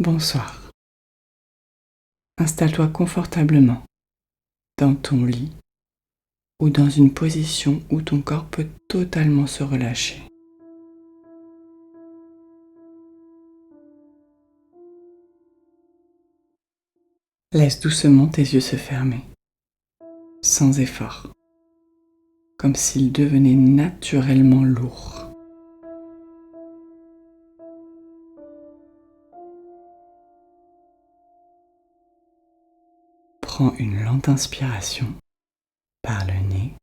Bonsoir. Installe-toi confortablement dans ton lit ou dans une position où ton corps peut totalement se relâcher. Laisse doucement tes yeux se fermer, sans effort, comme s'ils devenaient naturellement lourds. Prends une lente inspiration par le nez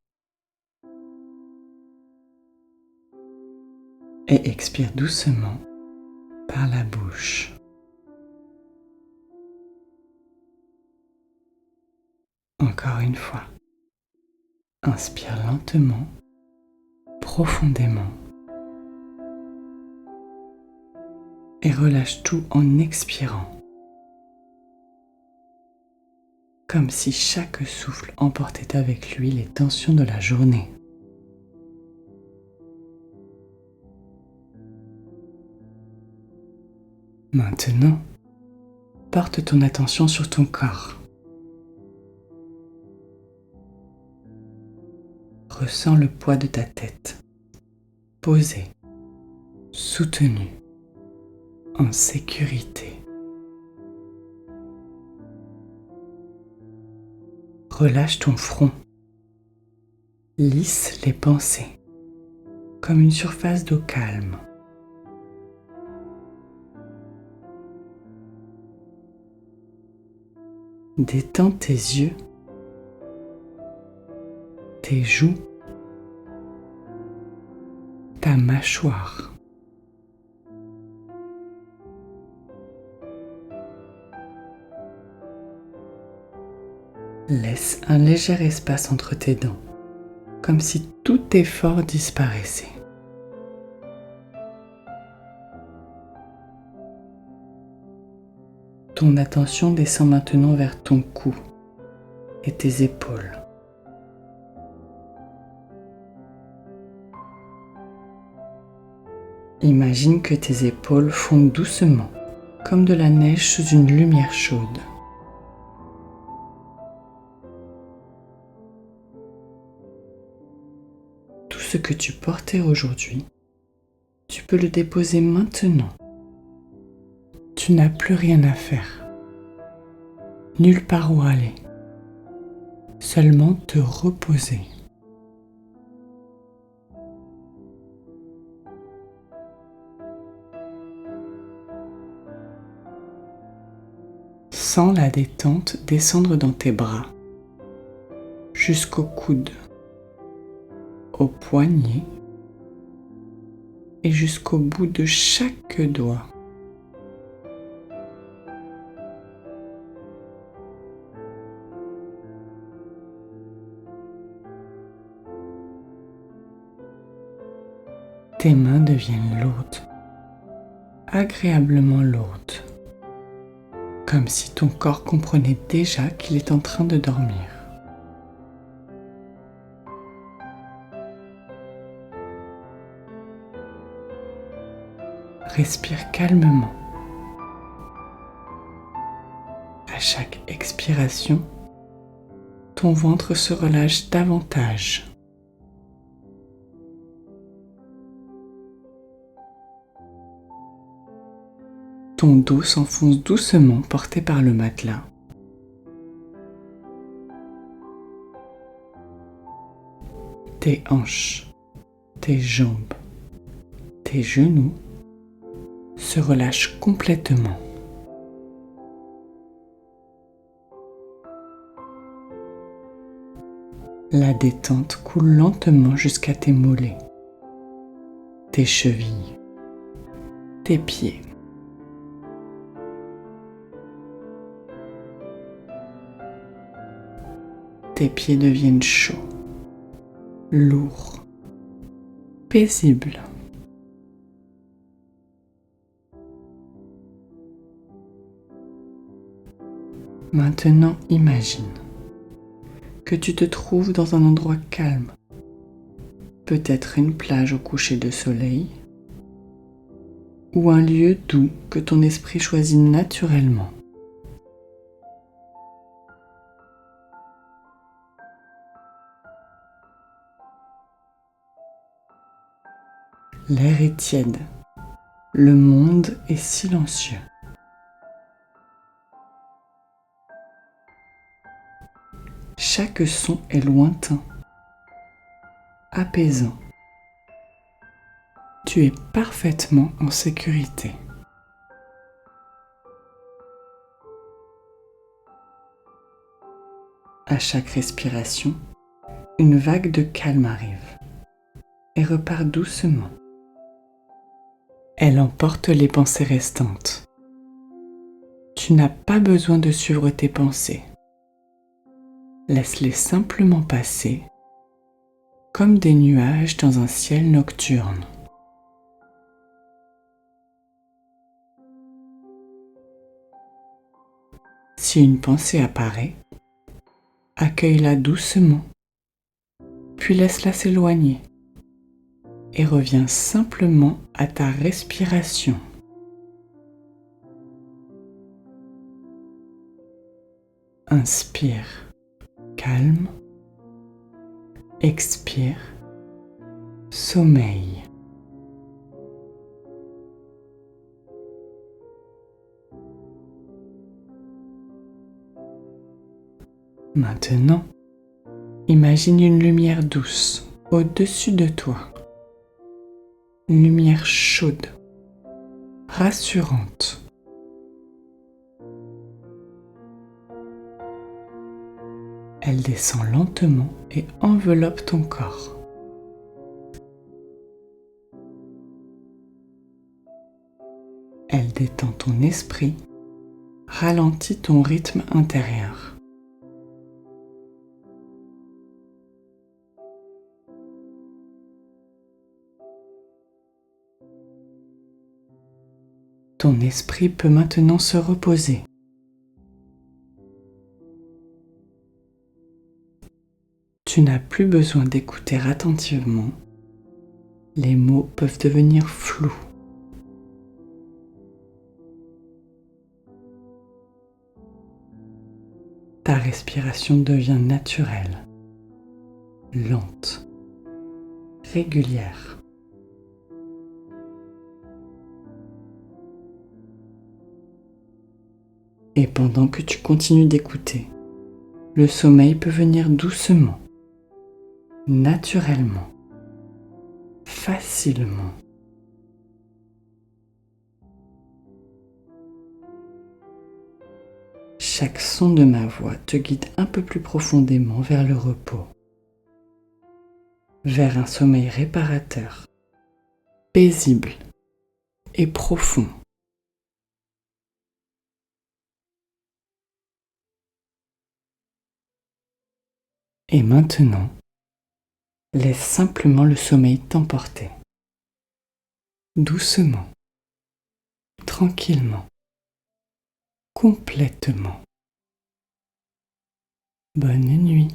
et expire doucement par la bouche. Encore une fois, inspire lentement, profondément et relâche tout en expirant, comme si chaque souffle emportait avec lui les tensions de la journée. Maintenant, porte ton attention sur ton corps. Ressens le poids de ta tête, posée, soutenue, en sécurité. Relâche ton front, lisse les pensées, comme une surface d'eau calme. Détends tes yeux, tes joues, ta mâchoire. Laisse un léger espace entre tes dents, comme si tout effort disparaissait. Ton attention descend maintenant vers ton cou et tes épaules. Imagine que tes épaules fondent doucement, comme de la neige sous une lumière chaude. Tout ce que tu portais aujourd'hui, tu peux le déposer maintenant. Tu n'as plus rien à faire, nulle part où aller, seulement te reposer. Sens la détente descendre dans tes bras, jusqu'au coude, au poignet et jusqu'au bout de chaque doigt. Tes mains deviennent lourdes, agréablement lourdes, comme si ton corps comprenait déjà qu'il est en train de dormir. Respire calmement. À chaque expiration, ton ventre se relâche davantage. Ton dos s'enfonce doucement porté par le matelas. Tes hanches, tes jambes, tes genoux se relâchent complètement. La détente coule lentement jusqu'à tes mollets, tes chevilles, tes pieds. Tes pieds deviennent chauds, lourds, paisibles. Maintenant, imagine que tu te trouves dans un endroit calme, peut-être une plage au coucher de soleil, ou un lieu doux que ton esprit choisit naturellement. L'air est tiède, le monde est silencieux. Chaque son est lointain, apaisant. Tu es parfaitement en sécurité. À chaque respiration, une vague de calme arrive et repart doucement. Elle emporte les pensées restantes. Tu n'as pas besoin de suivre tes pensées. Laisse-les simplement passer comme des nuages dans un ciel nocturne. Si une pensée apparaît, accueille-la doucement, puis laisse-la s'éloigner et reviens simplement à ta respiration. Inspire, calme. Expire, sommeil. Maintenant, imagine une lumière douce au-dessus de toi. Une lumière chaude, rassurante. Elle descend lentement et enveloppe ton corps. Elle détend ton esprit, ralentit ton rythme intérieur. Ton esprit peut maintenant se reposer. Tu n'as plus besoin d'écouter attentivement. Les mots peuvent devenir flous. Ta respiration devient naturelle, lente, régulière. Et pendant que tu continues d'écouter, le sommeil peut venir doucement, naturellement, facilement. Chaque son de ma voix te guide un peu plus profondément vers le repos, vers un sommeil réparateur, paisible et profond. Et maintenant, laisse simplement le sommeil t'emporter. Doucement, tranquillement, complètement. Bonne nuit.